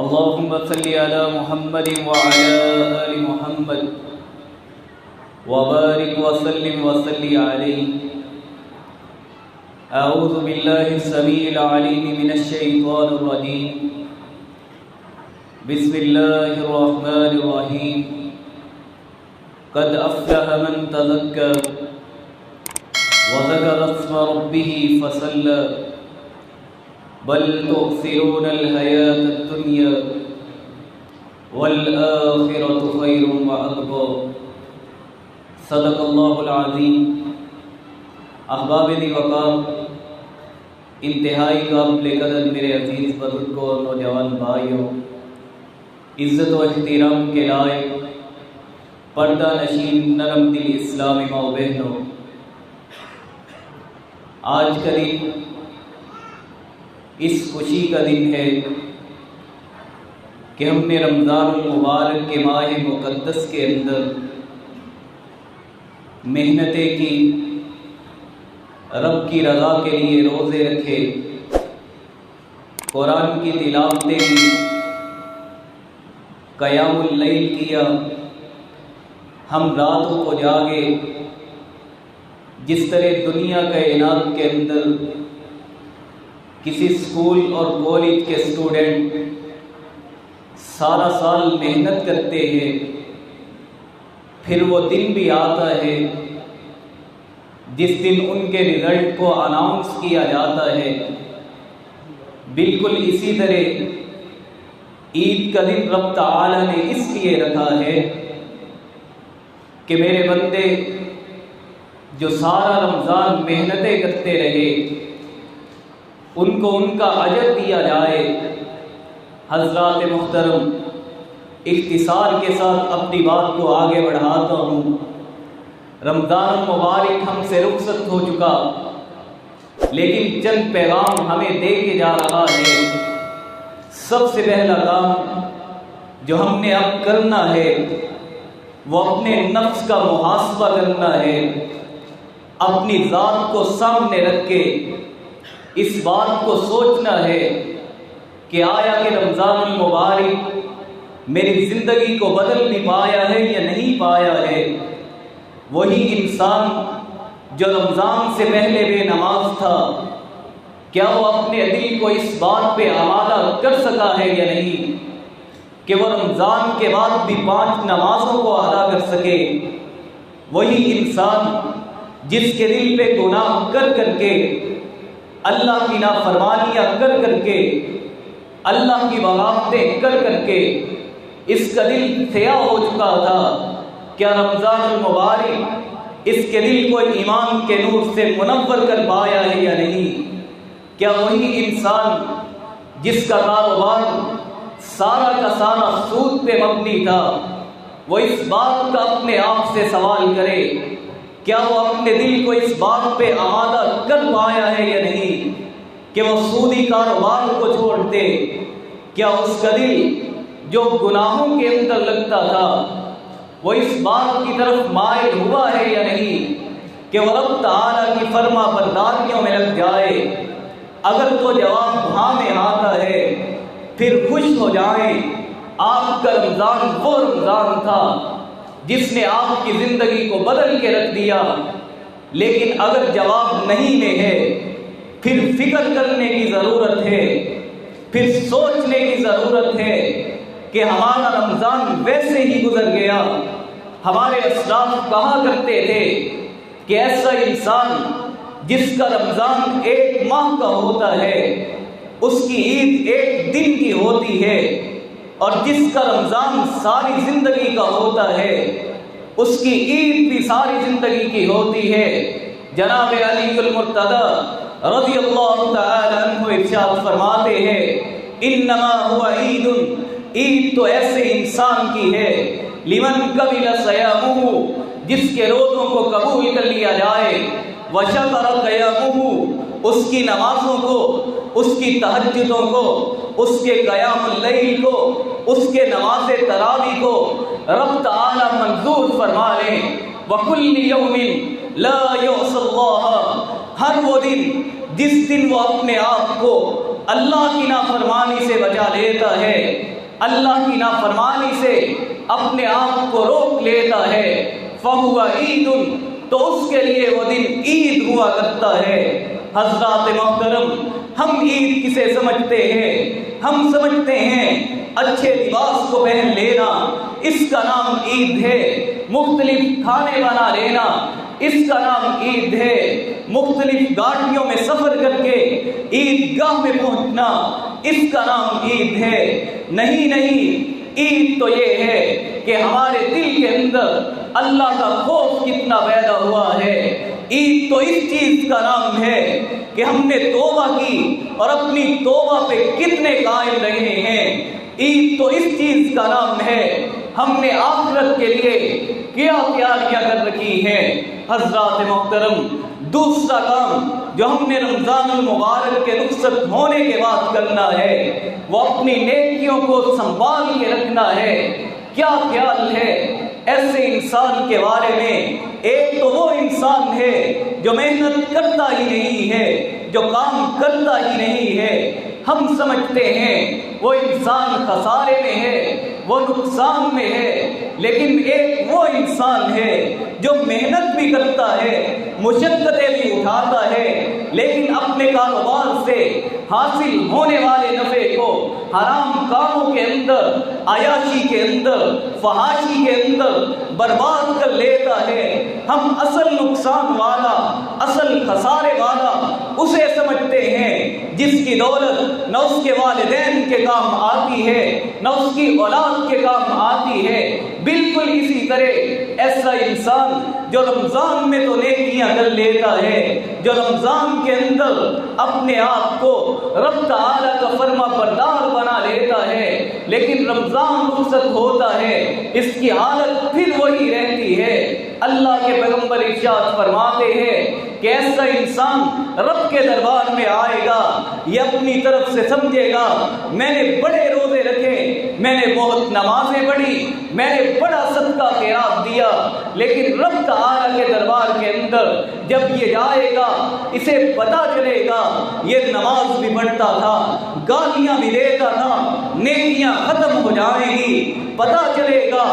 اللهم صل على محمد وعلى آل محمد وبارك وسلم وصل عليه. أعوذ بالله السميع العليم من الشيطان الرجيم. بسم الله الرحمن الرحيم. قد أفلح من تزكى وذكر اسم ربه فصلى بل تؤثرون الحياة الدنيا والآخرة خير وأبقى. صدق اللہ العظیم. احباب دی وقار، انتہائی قابل قدر میرے عزیز بزرگوں اور نوجوان بھائیوں، عزت و احترام کے لائق پردہ نشین نرم دل اسلامی ماں و بہنوں، آج کا دن اس خوشی کا دن ہے کہ ہم نے رمضان المبارک کے ماہ مقدس کے اندر محنتیں کی، رب کی رضا کے لیے روزے رکھے، قرآن کی تلاوتیں کی، قیام اللیل کیا، ہم راتوں کو جاگے. جس طرح دنیا کائنات کے اندر کسی اسکول اور کالج کے اسٹوڈنٹ سارا سال محنت کرتے ہیں، پھر وہ دن بھی آتا ہے جس دن ان کے رزلٹ کو اناؤنس کیا جاتا ہے. بالکل اسی طرح عید کا دن رب تعالی نے اس لیے رکھا ہے کہ میرے بندے جو سارا رمضان محنتیں کرتے رہے ان کو ان کا اجر دیا جائے. حضرات محترم، اختصار کے ساتھ اپنی بات کو آگے بڑھاتا ہوں. رمضان مبارک ہم سے رخصت ہو چکا، لیکن چند پیغام ہمیں دے کے جا رہا ہے. سب سے پہلا کام جو ہم نے اب کرنا ہے وہ اپنے نفس کا محاسبہ کرنا ہے. اپنی ذات کو سامنے رکھ کے اس بات کو سوچنا ہے کہ آیا کہ رمضان المبارک میری زندگی کو بدل بھی پایا ہے یا نہیں پایا ہے. وہی انسان جو رمضان سے پہلے بے نماز تھا، کیا وہ اپنے دل کو اس بات پہ آمادہ کر سکا ہے یا نہیں کہ وہ رمضان کے بعد بھی 5 نمازوں کو ادا کر سکے. وہی انسان جس کے دل پہ گناہ کر کر کے، اللہ کی نافرمانیاں کر کر کے، اللہ کی بغاوتیں کر کر کے اس کا دل سیاہ ہو چکا تھا، کیا رمضان المبارک اس کے دل کو ایمان کے نور سے منور کر پایا ہے یا نہیں؟ کیا وہی انسان جس کا کاروبار سارا کا سارا سود پہ مبنی تھا، وہ اس بات کا اپنے آپ سے سوال کرے، کیا وہ اپنے دل کو اس بات پہ آمادہ کر پایا ہے یا نہیں کہ وہ سودی کاروبار کو چھوڑ دے؟ کیا اس کا دل جو گناہوں کے اندر لگتا تھا وہ اس بات کی طرف مائل ہوا ہے یا نہیں کہ وہ رب تعالیٰ کی فرما برداریوں میں لگ جائے؟ اگر تو جواب ہاں میں آتا ہے پھر خوش ہو جائیں. آپ کا رمضان وہ رمضان تھا جس نے آپ کی زندگی کو بدل کے رکھ دیا. لیکن اگر جواب نہیں میں ہے پھر فکر کرنے کی ضرورت ہے، پھر سوچنے کی ضرورت ہے کہ ہمارا رمضان ویسے ہی گزر گیا. ہمارے اسلاف کہا کرتے تھے کہ ایسا انسان جس کا رمضان 1 ماہ کا ہوتا ہے اس کی عید 1 دن کی ہوتی ہے، اور جس کا رمضان ساری زندگی کا ہوتا ہے اس کی عید بھی ساری زندگی کی ہوتی ہے. جناب علی المرتضی رضی اللہ تعالی عنہ ارشاد فرماتے ہیں، انما هو عید، عید تو ایسے انسان کی ہے لمن قبل صیامہ، جس کے روزوں کو قبول کر لیا جائے، وشکر قیامہ، اس کی نمازوں کو، اس کی تہجدوں کو، اس کے قیام اللیل کو، اس کے نماز تراویح کو رب تعالی منظور فرما لیں. وَكُلِّ يَوْمٍ لَا يُعْصَى اللَّهَ، ہر وہ دن جس دن وہ اپنے آپ کو اللہ کی نافرمانی سے بچا لیتا ہے، اللہ کی نافرمانی سے اپنے آپ کو روک لیتا ہے، فَهُوَ عِيدٌ، تو اس کے لیے وہ دن عید ہوا کرتا ہے۔ حضرات محترم، ہم عید کسے سمجھتے ہیں؟ ہم سمجھتے ہیں اچھے لباس کو پہن لینا، اس کا نام عید ہے۔ مختلف کھانے بنا لینا، اس کا نام عید ہے۔ مختلف گاڑیوں میں سفر کر کے عید گاہ میں پہنچنا، اس کا نام عید ہے۔ نہیں، عید تو یہ ہے کہ ہمارے دل کے اندر اللہ کا خوف کتنا پیدا ہوا ہے۔ عید تو اس چیز کا نام ہے کہ ہم نے توبہ کی اور اپنی توبہ پہ کتنے قائم رہے ہیں۔ عید تو اس چیز کا نام ہے ہم نے آخرت کے لیے کیا تیاریاں کر رکھی ہیں۔ حضرات محترم، دوسرا کام جو ہم نے رمضان المبارک کے رخصت ہونے کے بعد کرنا ہے، وہ اپنی نیکیوں کو سنبھال کے رکھنا ہے۔ کیا خیال ہے ایسے انسان کے بارے میں؟ ایک تو وہ انسان ہے جو محنت کرتا ہی نہیں ہے، جو کام کرتا ہی نہیں ہے۔ ہم سمجھتے ہیں وہ انسان خسارے میں ہے، وہ نقصان میں ہے، لیکن ایک وہ انسان ہے جو محنت بھی کرتا ہے، مشقتیں بھی اٹھاتا ہے، لیکن اپنے کاروبار سے حاصل ہونے والے نفع کو حرام کاموں کے اندر، عیاشی کے اندر، فحاشی کے اندر برباد کر لیتا ہے۔ ہم اصل نقصان والا، اصل خسارے والا اسے سمجھتے ہیں جس کی دولت نہ اس کے والدین کے کام آتی ہے، نہ اس کی اولاد کے کام آتی ہے۔ بالکل اسی طرح ایسا انسان جو رمضان میں تو نیکیاں کر لیتا ہے، جو رمضان کے اندر اپنے آپ کو رب تعالیٰ کا فرما بردار بنا لیتا ہے، لیکن رمضان رخصت ہوتا ہے اس کی حالت پھر وہی رہتی ہے۔ اللہ کے پیغمبر ارشاد فرماتے ہیں کہ ایسا انسان رب کے دربار میں آئے گا، یہ اپنی طرف سے سمجھے گا میں نے بڑے روزے رکھے، میں نے بہت نمازیں پڑھی، میں نے بڑا صدقہ خیرات دیا، لیکن رب تعالیٰ کے دربار کے اندر جب یہ جائے گا اسے پتہ چلے گا یہ نماز بھی پڑھتا تھا، گالیاں بھی دیتا تھا، نیکیاں ختم ہو جائیں گی۔ پتہ چلے گا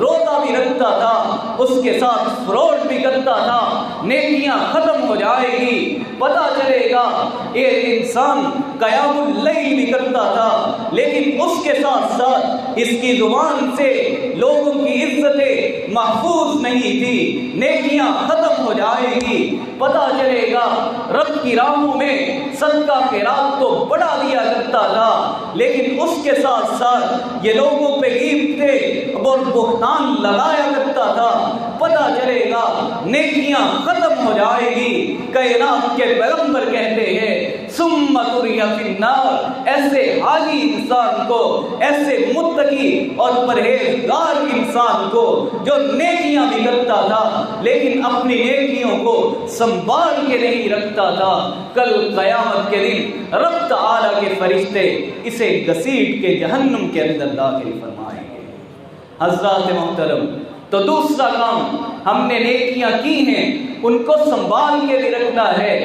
روزہ بھی رکھتا تھا، اس کے ساتھ فراڈ بھی کرتا تھا، نیکیاں ختم ہو جائے گی۔ پتہ چلے گا ایک انسان قیام اللیل بھی کرتا تھا، لیکن اس کے ساتھ ساتھ اس کی زبان سے لوگوں کی عزتیں محفوظ نہیں تھی، نیکیاں ختم ہو جائے گی۔ پتہ چلے گا رب کی راہوں میں صدقہ خیرات تو بڑھا دیا کرتا تھا، لیکن اس کے ساتھ ساتھ یہ لوگوں پہ غیبتیں اور بہتان لگایا کرتا تھا۔ پتہ چلے گا نیکیاں ختم ہو جائے گی۔ کائنات کے پیغمبر کہتے ہیں ثم تُرِیَ فِی النَّارِ، ایسے حاجی انسان کو، ایسے متقی اور پرہیزگار انسان کو جو نیکیاں بھی کرتا تھا لیکن اپنی نیکیوں کو سنبھال کے نہیں رکھتا تھا، کل قیامت کے دن رب تعالیٰ کے فرشتے اسے گھسیٹ کے جہنم کے اندر داخل فرمائیں گے۔ حضرات محترم، تو دوسرا کام ہم نے نیکیاں کی ہیں ان کو سنبھال کے بھی رکھنا ہے۔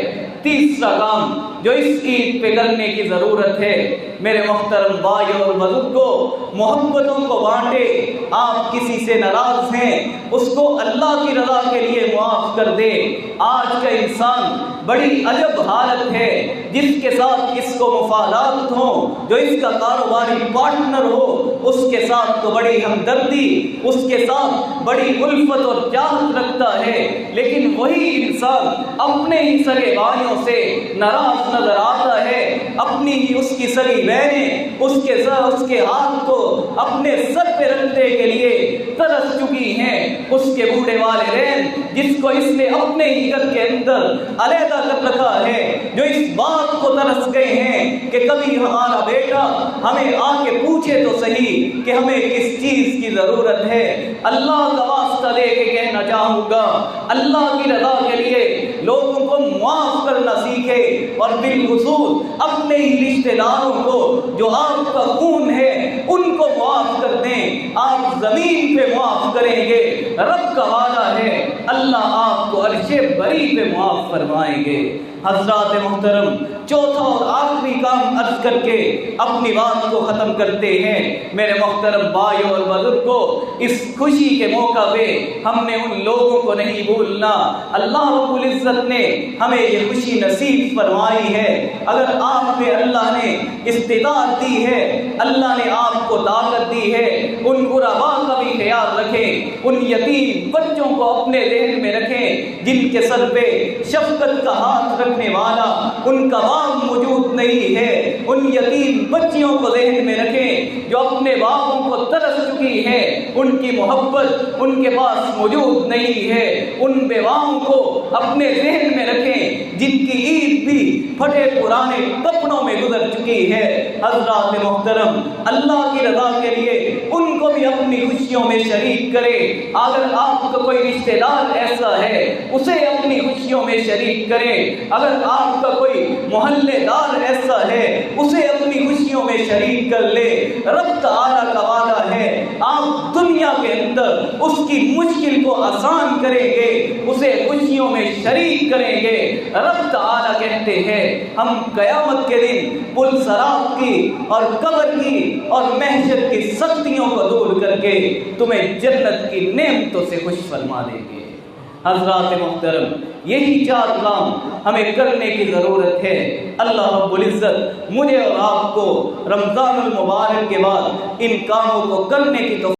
تیسرا کام جو اس عید پہ کرنے کی ضرورت ہے، میرے محترم بھائیوں اور بزرگوں، محبتوں کو بانٹے۔ آپ کسی سے ناراض ہیں اس کو اللہ کی رضا کے لیے معاف کر دے۔ آج کا انسان بڑی عجب حالت ہے، جس کے ساتھ اس کو مفادات ہوں، جو اس کا کاروباری پارٹنر ہو، اس کے ساتھ تو بڑی ہمدردی، اس کے ساتھ بڑی الفت اور چاہت رکھتا ہے، لیکن وہی انسان اپنے ہی سگے بھائیوں سے ناراض نظر آتا ہے۔ اپنی ہی اس کی سگی بہنیں اس کے ہاتھ کو اپنے سر پہ رکھنے کے لیے ترس چکی ہیں۔ اس کے بوڑھے والدین جس کو اس نے اپنے ہی گھر کے اندر علیحدہ کر رکھا ہے، جو اس بات کو ترس گئے ہیں کہ کبھی ہمارا بیٹا ہمیں آ کے پوچھے تو صحیح کہ ہمیں کس چیز کی ضرورت ہے۔ اللہ کا واسطہ دے کے کہنا چاہوں گا، اللہ کی رضا کے لیے لوگوں کو معاف کرنا سیکھے، اور بالخصوص اپنے ہی رشتہ داروں کو جو آپ کا خون ہے ان کو معاف کر دیں۔ آپ زمین پہ معاف کریں گے، رب کا وعدہ ہے اللہ آپ کو عرش بری پہ معاف فرمائیں گے۔ حضرات محترم، چوتھا اور آخری کام عرض کر کے اپنی بات کو ختم کرتے ہیں۔ میرے محترم بھائیوں اور بزرگوں، اس خوشی کے موقع پہ ہم نے ان لوگوں کو نہیں بھولنا۔ اللہ رب العزت نے ہمیں یہ خوشی نصیب فرمائی ہے۔ اگر آپ پہ اللہ نے استطاعت دی ہے، اللہ نے آپ کو طاقت دی ہے، ان غرباء کا بھی خیال رکھیں، ان یتیم بچوں کو اپنے ذہن میں رکھیں جن کے سر پہ شفقت کا ہاتھ رکھنے والا ان کا باپ موجود نہیں ہے۔ ان یتیم بچیوں کو ذہن میں رکھیں جو اپنے باپوں کو ترس چکی ہے، ان کی محبت ان کے پاس موجود نہیں ہے۔ ان بیواؤں کو اپنے ذہن میں رکھیں جن کی عید بھی پھٹے پرانے کپڑوں میں گزر چکی ہے۔ حضرات محترم، اللہ کی رضا کے لیے ان کو بھی اپنی خوشیوں میں شریک کرے۔ اگر آپ کا کوئی رشتہ دار ایسا ہے، اسے اپنی خوشیوں میں شریک کرے۔ اگر آپ کا کوئی محلے دار ایسا ہے، اسے اپنی خوشیوں میں شریک کر لے۔ رب تعالیٰ کا وعدہ ہے، آپ دنیا کے اندر اس کی مشکل کو آسان کریں گے، اسے خوشیوں میں شریک کریں گے۔ رب تعالیٰ کہتے ہیں، ہم قیامت کے دن پل صراط کی اور قبر کی اور محشر کی سختیوں کو دور کر کے تمہیں جنت کی نعمتوں سے خوش فرما دیں گے۔ حضرات محترم، یہی چار کام ہمیں کرنے کی ضرورت ہے۔ اللہ رب العزت مجھے اور آپ کو رمضان المبارک کے بعد ان کاموں کو کرنے کی توفیق